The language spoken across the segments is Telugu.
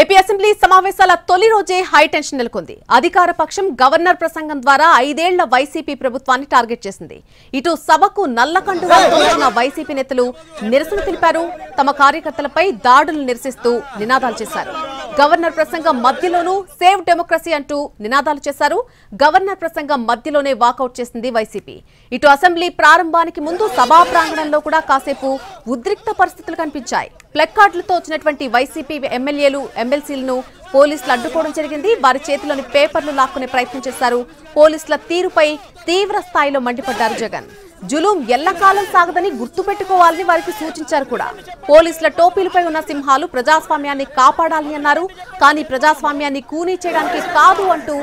ఏపీ అసెంబ్లీ సమావేశాల తొలి రోజే హైటెన్షన్ నెలకొంది. అధికార పక్షం గవర్నర్ ప్రసంగం ద్వారా 5 ఏళ్ల వైసీపీ ప్రభుత్వాన్ని టార్గెట్ చేసింది. ఇటు సభకు నల్లకండుగా తోచిన వైసీపీ నేతలు నిరసన తెలిపారు. తమ కార్యకర్తలపై దాడులు నిరసిస్తూ నినాదాలు చేశారు. గవర్నర్ ప్రసంగం మధ్యలోనూ సేవ్ డెమోక్రసీ అంటూ నినాదాలు చేశారు. గవర్నర్ ప్రసంగం మధ్యలోనే వాకౌట్ చేసింది వైసీపీ. ఇటు అసెంబ్లీ ప్రారంభానికి ముందు సభా ప్రాంగణంలో కూడా కాసేపు ఉద్రిక్త పరిస్థితులు కనిపించాయి. ప్లెక్కార్డులతో వచ్చినటువంటి వైసీపీ ఎమ్మెల్యేలు ఎమ్మెల్సీలను పోలీసులు అడ్డుకోవడం జరిగింది. వారి చేతిలోని పేపర్లు లాక్కునే ప్రయత్నం చేశారు. పోలీసుల తీరుపై తీవ్ర స్థాయిలో మండిపడ్డారు జగన్. జులూం ఎల్లకాలం సాగదని గుర్తుపెట్టుకోవాలని వారికి సూచించారు కూడా. పోలీసుల టోపీలపై ఉన్న సింహాలు ప్రజాస్వామ్యాన్ని కాపాడాలని అన్నారు. కానీ ప్రజాస్వామ్యాన్ని కూనీ చేయడానికి కాదు అంటూ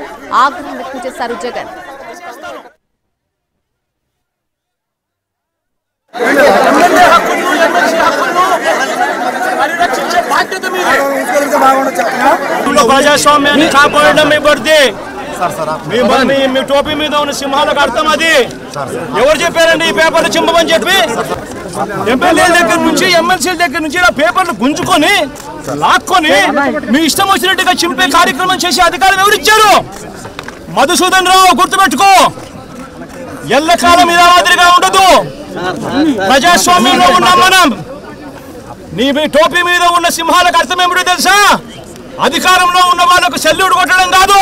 ఆగ్రహం వ్యక్తం చేశారు జగన్. ప్రజాస్వామ్యాన్ని కాపాడడం మీ టోపీ మీద ఉన్న సింహాలకు అర్థం అది. ఎవరు చెప్పారండి ఈ పేపర్లు చింపమని చెప్పి? ఎమ్మెల్యేల దగ్గర నుంచి ఎమ్మెల్సీల దగ్గర నుంచి ఇలా పేపర్లు గుంజుకొని లాక్కొని మీ ఇష్టం వచ్చినట్టుగా చింపే కార్యక్రమం చేసే అధికారం ఎవరిచ్చారు? మధుసూదన్ రావు, గుర్తుపెట్టుకో, ఎల్లకాలం ఇలా మాదిరిగా ఉండదు. ప్రజాస్వామ్యంలో ఉన్నాం మనం. నీ టోపీ మీద ఉన్న సింహాలకు అర్థం ఏమిటో తెలుసా? అధికారంలో ఉన్న వాళ్ళకు సెల్యూట్ కొట్టడం కాదు.